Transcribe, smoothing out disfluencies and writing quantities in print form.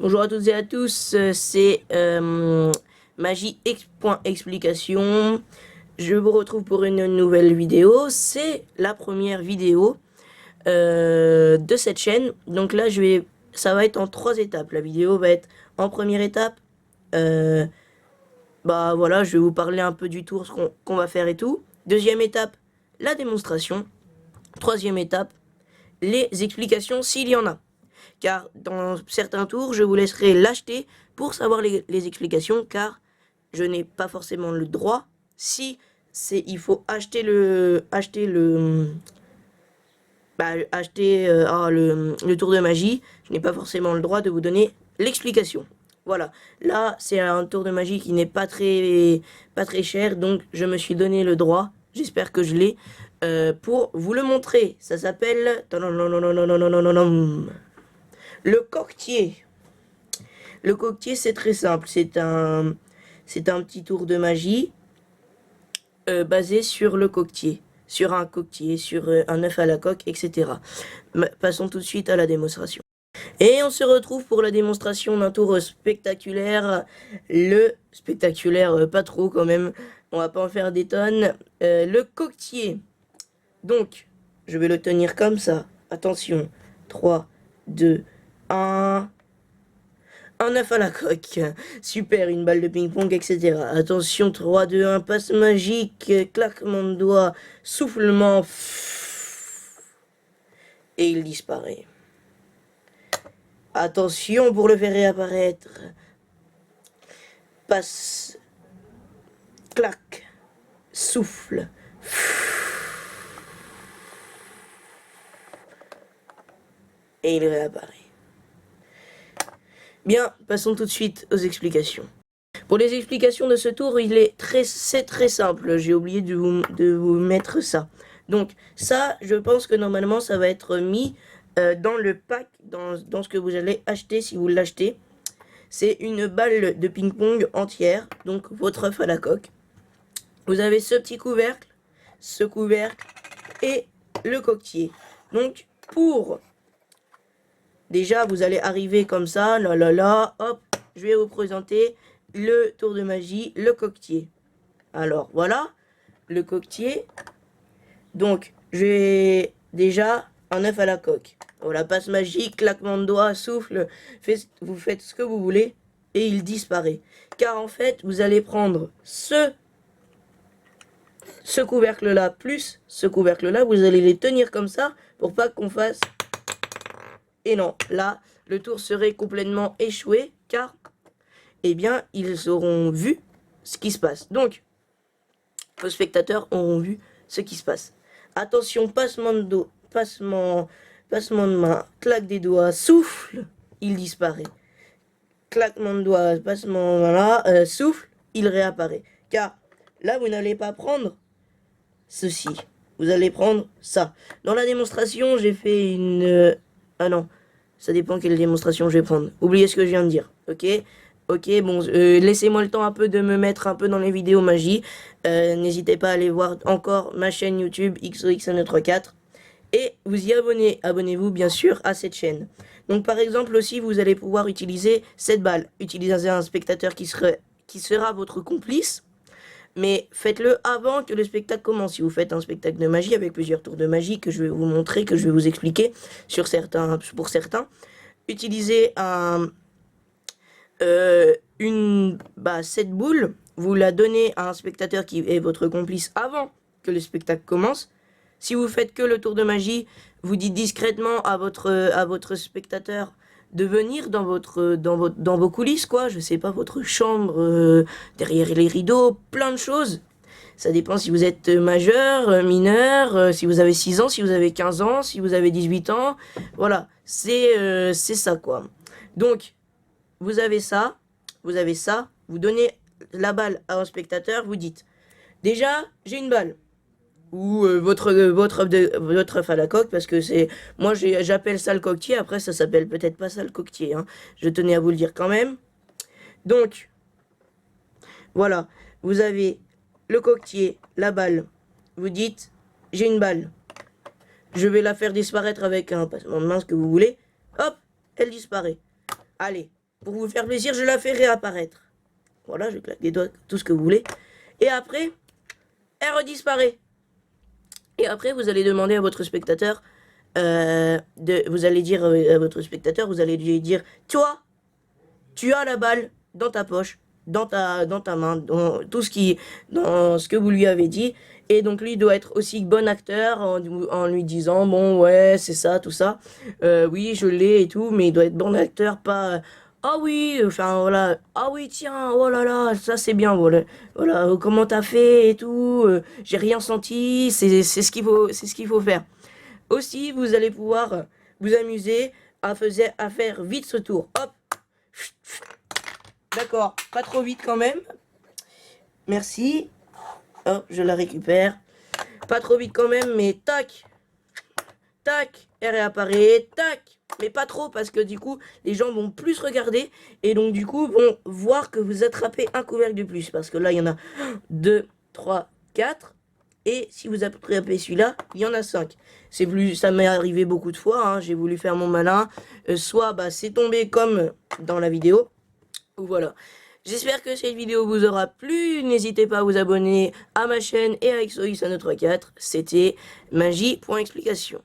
Bonjour à toutes et à tous, c'est magie.explication. Je vous retrouve pour une nouvelle vidéo. C'est la première vidéo de cette chaîne. Donc là, ça va être en 3 étapes. La vidéo va être en première étape. Bah voilà, je vais vous parler un peu du tour, ce qu'on va faire et tout. Deuxième étape, la démonstration. Troisième étape, les explications s'il y en a. Car dans certains tours, je vous laisserai l'acheter pour savoir les explications, car je n'ai pas forcément le droit. Si il faut acheter le tour de magie, je n'ai pas forcément le droit de vous donner l'explication. Voilà, là c'est un tour de magie qui n'est pas très cher, donc je me suis donné le droit, j'espère que je l'ai, pour vous le montrer. Ça s'appelle le coquetier. Le coquetier, c'est très simple. C'est un petit tour de magie basé sur le coquetier. Sur un coquetier, sur un œuf à la coque, etc. Passons tout de suite à la démonstration. Et on se retrouve pour la démonstration d'un tour spectaculaire. Le spectaculaire, pas trop quand même. On va pas en faire des tonnes. Le coquetier. Donc, je vais le tenir comme ça. Attention. 3, 2, un œuf à la coque. Super, une balle de ping-pong, etc. Attention, 3, 2, 1, passe magique, claquement de doigts, soufflement. Et il disparaît. Attention pour le faire réapparaître. Passe. Clac. Souffle. Et il réapparaît. Bien, passons tout de suite aux explications. Pour les explications de ce tour, c'est très simple. J'ai oublié de vous mettre ça. Donc ça, je pense que normalement, ça va être mis dans le pack, dans ce que vous allez acheter si vous l'achetez. C'est une balle de ping-pong entière, donc votre œuf à la coque. Vous avez ce petit couvercle, ce couvercle et le coquetier. Donc pour... Déjà, vous allez arriver comme ça, hop, je vais vous présenter le tour de magie, le coquetier. Alors, voilà, le coquetier. Donc, j'ai déjà un œuf à la coque. Voilà, passe magique, claquement de doigts, souffle, vous faites ce que vous voulez et il disparaît. Car en fait, vous allez prendre ce couvercle-là plus ce couvercle-là, vous allez les tenir comme ça pour pas qu'on fasse... Et non, là, le tour serait complètement échoué, car, eh bien, ils auront vu ce qui se passe. Donc, vos spectateurs auront vu ce qui se passe. Attention, passement de dos, passement de main, claque des doigts, souffle, il disparaît. Claquement de doigts, passement, voilà, souffle, il réapparaît. Car, là, vous n'allez pas prendre ceci. Vous allez prendre ça. Dans la démonstration, j'ai fait une... ah non, ça dépend quelle démonstration je vais prendre. Oubliez ce que je viens de dire, ok? Ok, bon, laissez-moi le temps un peu de me mettre un peu dans les vidéos magie. N'hésitez pas à aller voir encore ma chaîne YouTube XOXN34. Et vous y abonnez. Abonnez-vous bien sûr à cette chaîne. Donc par exemple aussi, vous allez pouvoir utiliser cette balle. Utilisez un spectateur qui sera votre complice. Mais faites-le avant que le spectacle commence. Si vous faites un spectacle de magie avec plusieurs tours de magie que je vais vous montrer, que je vais vous expliquer pour certains, utilisez cette boule, vous la donnez à un spectateur qui est votre complice avant que le spectacle commence. Si vous faites que le tour de magie, vous dites discrètement à votre spectateur de venir dans vos coulisses, quoi, je sais pas, votre chambre, derrière les rideaux, plein de choses. Ça dépend si vous êtes majeur, mineur, si vous avez 6 ans, si vous avez 15 ans, si vous avez 18 ans. Voilà, c'est ça, quoi. Donc, vous avez ça, vous donnez la balle à un spectateur, vous dites, déjà, j'ai une balle. Ou votre œuf à la coque, parce que c'est... Moi, j'appelle ça le coquetier, après, ça s'appelle peut-être pas ça le coquetier, hein. Je tenais à vous le dire quand même. Donc, voilà, vous avez le coquetier, la balle. Vous dites, j'ai une balle. Je vais la faire disparaître avec un passement de main, ce que vous voulez. Hop, elle disparaît. Allez, pour vous faire plaisir, je la fais réapparaître. Voilà, je claque des doigts, tout ce que vous voulez. Et après, elle redisparaît. Et après, vous allez demander à votre spectateur, vous allez dire à votre spectateur, vous allez lui dire, toi, tu as la balle dans ta poche, dans ta main, dans dans ce que vous lui avez dit. Et donc lui doit être aussi bon acteur en lui disant, bon ouais, c'est ça, tout ça. Oui, je l'ai et tout, mais il doit être bon acteur, pas... ah oui, enfin voilà, ah oui, tiens, oh là là, ça c'est bien, voilà, voilà, comment t'as fait et tout, j'ai rien senti, c'est ce qu'il faut faire. Aussi, vous allez pouvoir vous amuser à faire vite ce tour. Hop, d'accord, pas trop vite quand même. Merci. Hop, je la récupère. Pas trop vite quand même, mais tac, tac, elle réapparaît, tac. Mais pas trop parce que du coup, les gens vont plus regarder et donc du coup vont voir que vous attrapez un couvercle de plus. Parce que là, il y en a 2, 3, 4. Et si vous attrapez celui-là, il y en a 5. Ça m'est arrivé beaucoup de fois, hein, j'ai voulu faire mon malin. Soit bah, c'est tombé comme dans la vidéo. Voilà. J'espère que cette vidéo vous aura plu. N'hésitez pas à vous abonner à ma chaîne et à XOXanno34. C'était Magie.explication.